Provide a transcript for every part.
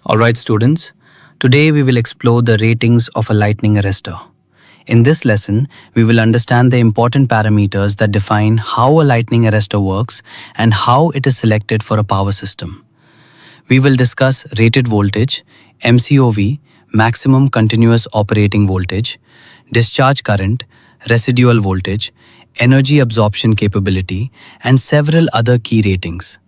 Alright students, today we will explore the ratings of a lightning arrestor. In this lesson, we will understand the important parameters that define how a lightning arrestor works and how it is selected for a power system. We will discuss rated voltage, MCOV, maximum continuous operating voltage, discharge current, residual voltage, energy absorption capability, and several other key ratings.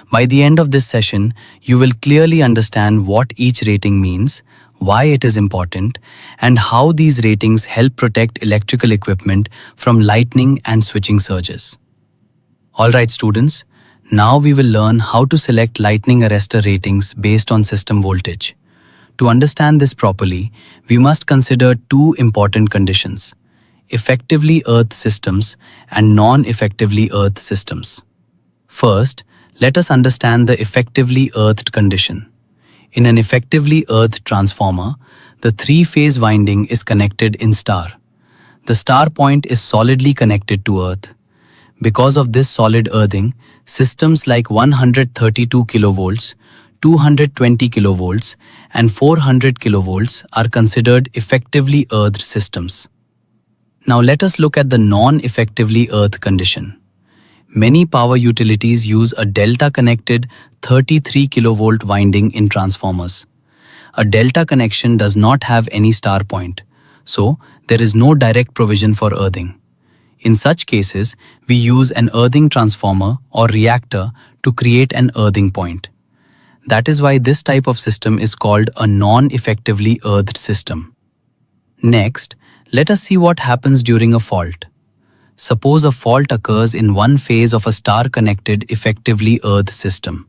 By the end of this session, you will clearly understand what each rating means, why it is important, and how these ratings help protect electrical equipment from lightning and switching surges. Alright students, now we will learn how to select lightning arrestor ratings based on system voltage. To understand this properly, we must consider two important conditions: effectively earthed systems and non-effectively earthed systems. First, let us understand the effectively earthed condition. In an effectively earthed transformer, the three-phase winding is connected in star. The star point is solidly connected to earth. Because of this solid earthing, systems like 132 kV, 220 kV, and 400 kV are considered effectively earthed systems. Now let us look at the non-effectively earthed condition. Many power utilities use a delta-connected 33 kV winding in transformers. A delta connection does not have any star point, so there is no direct provision for earthing. In such cases, we use an earthing transformer or reactor to create an earthing point. That is why this type of system is called a non-effectively earthed system. Next, let us see what happens during a fault. Suppose a fault occurs in one phase of a star-connected effectively earthed system.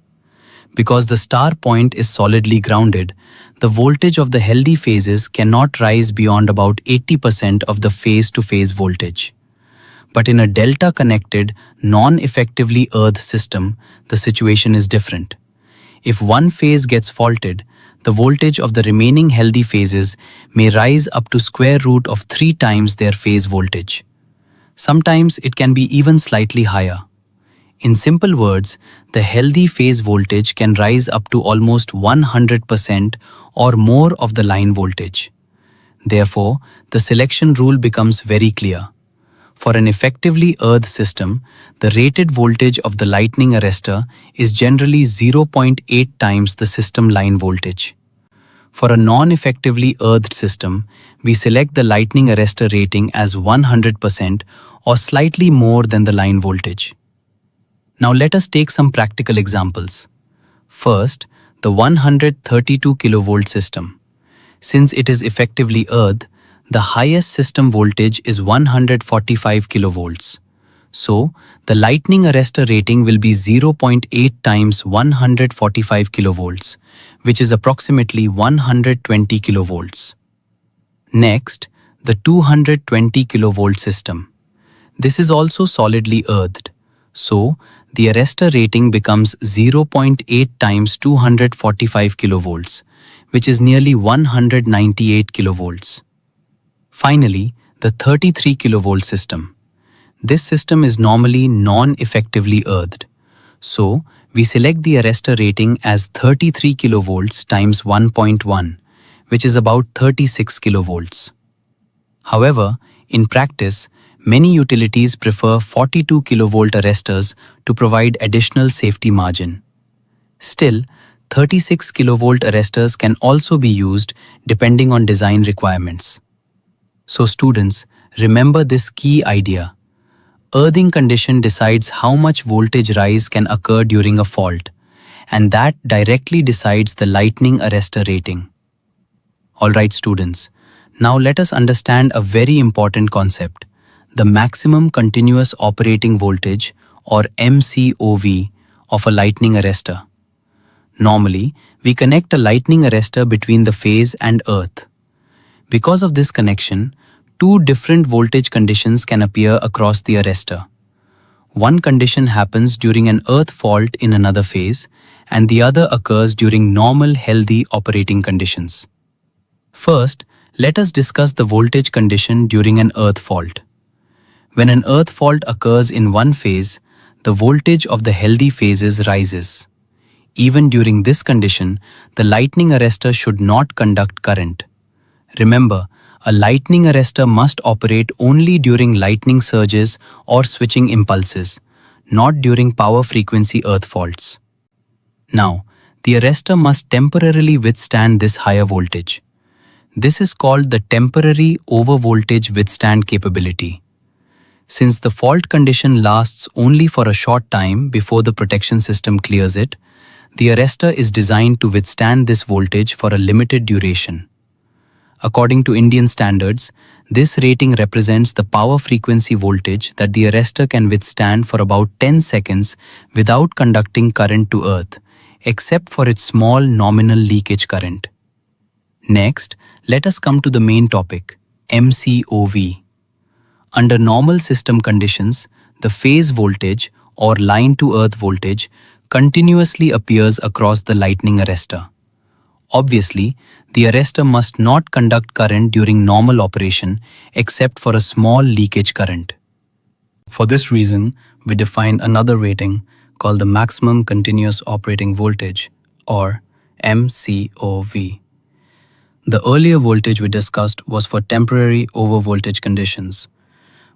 Because the star point is solidly grounded, the voltage of the healthy phases cannot rise beyond about 80% of the phase-to-phase voltage. But in a delta-connected, non-effectively earthed system, the situation is different. If one phase gets faulted, the voltage of the remaining healthy phases may rise up to square root of 3 times their phase voltage. Sometimes it can be even slightly higher. In simple words, the healthy phase voltage can rise up to almost 100% or more of the line voltage. Therefore, the selection rule becomes very clear. For an effectively earthed system, the rated voltage of the lightning arrestor is generally 0.8 times the system line voltage. For a non-effectively earthed system, we select the lightning arrestor rating as 100% or slightly more than the line voltage. Now let us take some practical examples. First, the 132 kV system. Since it is effectively earthed, the highest system voltage is 145 kV. So, the lightning arrestor rating will be 0.8 times 145 kV, which is approximately 120 kV. Next, the 220 kV system. This is also solidly earthed. So, the arrestor rating becomes 0.8 times 245 kV, which is nearly 198 kV. Finally, the 33 kV system. This system is normally non-effectively earthed. So, we select the arrestor rating as 33 kV times 1.1, which is about 36 kV. However, in practice, many utilities prefer 42 kV arrestors to provide additional safety margin. Still, 36 kV arrestors can also be used depending on design requirements. So students, remember this key idea. Earthing condition decides how much voltage rise can occur during a fault, and that directly decides the lightning arrestor rating. Alright students, now let us understand a very important concept, the maximum continuous operating voltage or MCOV of a lightning arrestor. Normally, we connect a lightning arrestor between the phase and earth. Because of this connection, two different voltage conditions can appear across the arrestor. One condition happens during an earth fault in another phase, and the other occurs during normal healthy operating conditions. First, let us discuss the voltage condition during an earth fault. When an earth fault occurs in one phase, the voltage of the healthy phases rises. Even during this condition, the lightning arrestor should not conduct current. Remember, a lightning arrestor must operate only during lightning surges or switching impulses, not during power frequency earth faults. Now, the arrestor must temporarily withstand this higher voltage. This is called the temporary overvoltage withstand capability. Since the fault condition lasts only for a short time before the protection system clears it, the arrestor is designed to withstand this voltage for a limited duration. According to Indian standards, this rating represents the power frequency voltage that the arrestor can withstand for about 10 seconds without conducting current to earth, except for its small nominal leakage current. Next, let us come to the main topic, MCOV. Under normal system conditions, the phase voltage or line-to-earth voltage continuously appears across the lightning arrestor. Obviously, the arrestor must not conduct current during normal operation except for a small leakage current. For this reason, we define another rating called the maximum continuous operating voltage or MCOV. The earlier voltage we discussed was for temporary overvoltage conditions,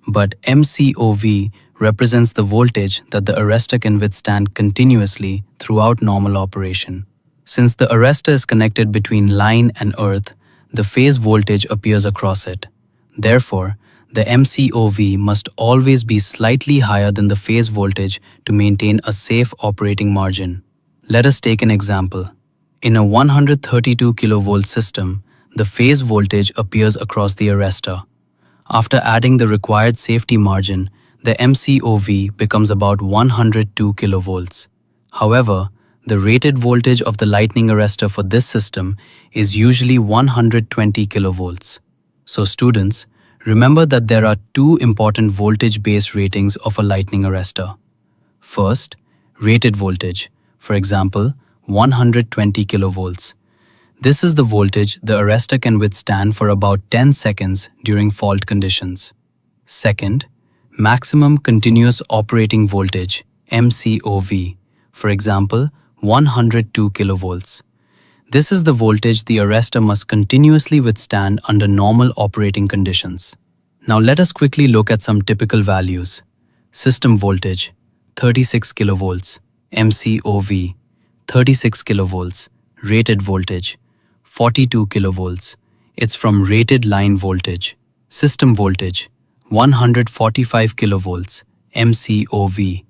but MCOV represents the voltage that the arrestor can withstand continuously throughout normal operation. Since the arrestor is connected between line and earth, the phase voltage appears across it. Therefore, the MCOV must always be slightly higher than the phase voltage to maintain a safe operating margin. Let us take an example. In a 132 kV system, the phase voltage appears across the arrestor. After adding the required safety margin, the MCOV becomes about 102 kV. However, the rated voltage of the lightning arrestor for this system is usually 120 kV. So students, remember that there are two important voltage-based ratings of a lightning arrestor. First, rated voltage, for example, 120 kV. This is the voltage the arrestor can withstand for about 10 seconds during fault conditions. Second, maximum continuous operating voltage, MCOV, for example, 102 kV. This is the voltage the arrestor must continuously withstand under normal operating conditions. Now let us quickly look at some typical values. System voltage, 36 kV, MCOV, 36 kV, rated voltage, 42 kV. It's from rated line voltage. System voltage, 145 kV, MCOV,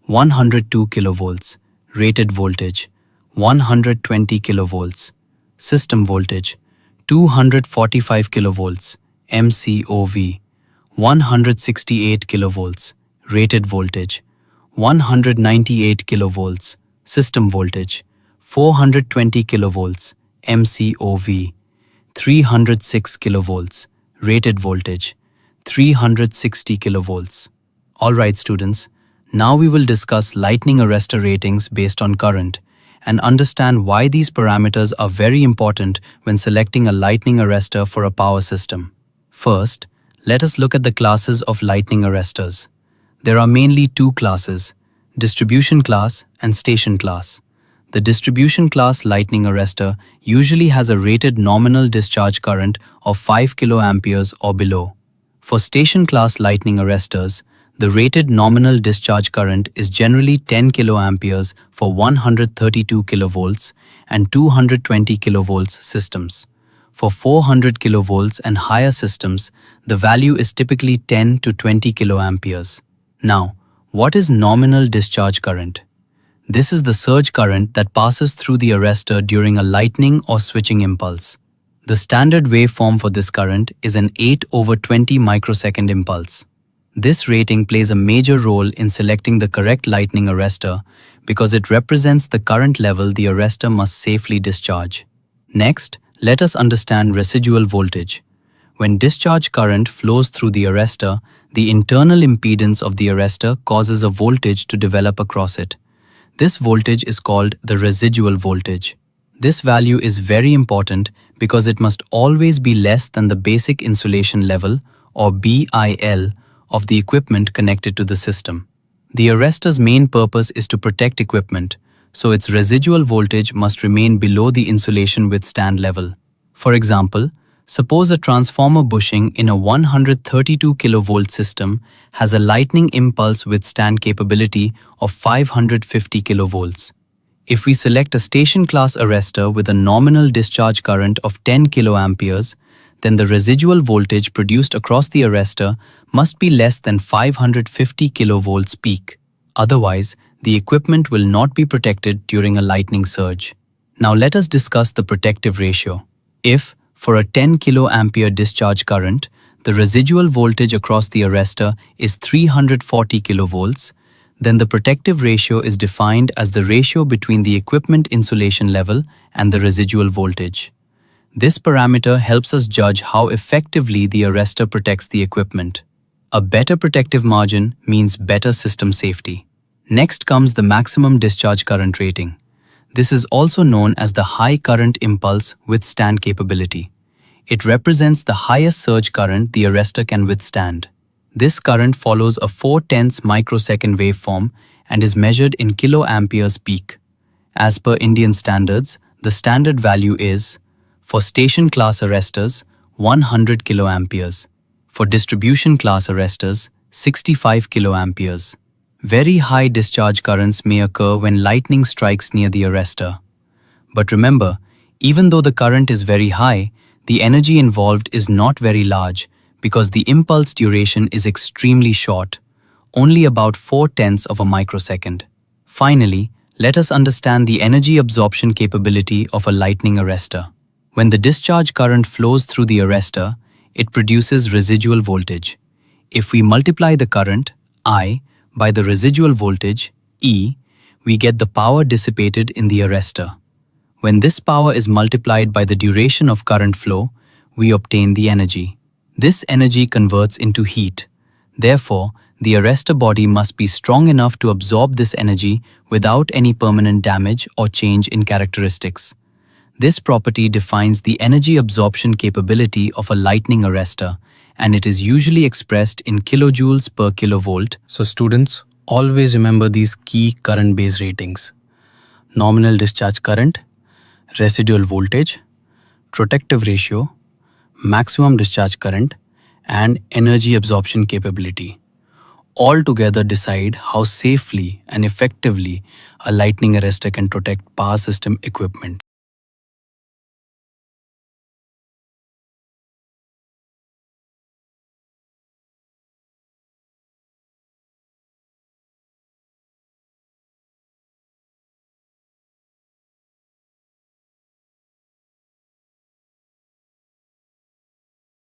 102 kV, rated voltage, 120 kV. System voltage, 245 kV, MCOV, 168 kV, rated voltage, 198 kV. System voltage, 420 kV, MCOV, 306 kV, rated voltage, 360 kV. Alright students, now we will discuss lightning arrestor ratings based on current and understand why these parameters are very important when selecting a lightning arrestor for a power system. First, let us look at the classes of lightning arrestors. There are mainly two classes, distribution class and station class. The distribution class lightning arrestor usually has a rated nominal discharge current of 5 kA or below. For station class lightning arrestors, the rated nominal discharge current is generally 10 kA for 132 kV and 220 kV systems. For 400 kV and higher systems, the value is typically 10 to 20 kA. Now, what is nominal discharge current? This is the surge current that passes through the arrestor during a lightning or switching impulse. The standard waveform for this current is an 8/20 microsecond impulse. This rating plays a major role in selecting the correct lightning arrestor because it represents the current level the arrestor must safely discharge. Next, let us understand residual voltage. When discharge current flows through the arrestor, the internal impedance of the arrestor causes a voltage to develop across it. This voltage is called the residual voltage. This value is very important because it must always be less than the basic insulation level or BIL of the equipment connected to the system. The arrestor's main purpose is to protect equipment, so its residual voltage must remain below the insulation withstand level. For example, suppose a transformer bushing in a 132 kV system has a lightning impulse withstand capability of 550 kV. If we select a station class arrestor with a nominal discharge current of 10 kA, then the residual voltage produced across the arrestor must be less than 550 kV peak. Otherwise, the equipment will not be protected during a lightning surge. Now let us discuss the protective ratio. If, for a 10 kA discharge current, the residual voltage across the arrestor is 340 kV, then the protective ratio is defined as the ratio between the equipment insulation level and the residual voltage. This parameter helps us judge how effectively the arrestor protects the equipment. A better protective margin means better system safety. Next comes the maximum discharge current rating. This is also known as the high current impulse withstand capability. It represents the highest surge current the arrestor can withstand. This current follows a 4/10 microsecond waveform and is measured in kiloamperes peak. As per Indian standards, the standard value is, for station class arrestors, 100 kiloamperes. For distribution class arrestors, 65 kiloamperes. Very high discharge currents may occur when lightning strikes near the arrestor. But remember, even though the current is very high, the energy involved is not very large because the impulse duration is extremely short, only about 4/10 of a microsecond. Finally, let us understand the energy absorption capability of a lightning arrestor. When the discharge current flows through the arrestor, it produces residual voltage. If we multiply the current, I, by the residual voltage, E, we get the power dissipated in the arrestor. When this power is multiplied by the duration of current flow, we obtain the energy. This energy converts into heat. Therefore, the arrestor body must be strong enough to absorb this energy without any permanent damage or change in characteristics. This property defines the energy absorption capability of a lightning arrestor, and it is usually expressed in kilojoules per kilovolt. So students, always remember these key current base ratings: nominal discharge current, residual voltage, protective ratio, maximum discharge current, and energy absorption capability. All together decide how safely and effectively a lightning arrestor can protect power system equipment.